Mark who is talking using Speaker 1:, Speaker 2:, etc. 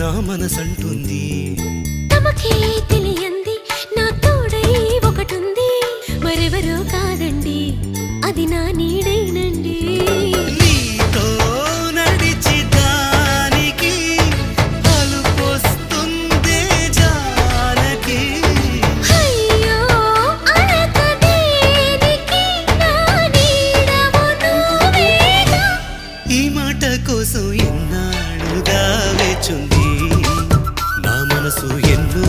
Speaker 1: నా మనసంటుంది
Speaker 2: తమకే తెలియంది నా తోడై ఒకటుంది మరెవరో కాదండి అది నా నీడైనండి
Speaker 1: నీతో నడిచి దానికి అలుపొస్తుందే జానకి
Speaker 2: అయ్యో అనక దేనికి నా నీడవు నువ్వేగా
Speaker 1: ఈ మాట కోసం ఎన్నాళ్ళుగా వేచుంది నా మనసు ఎన్నో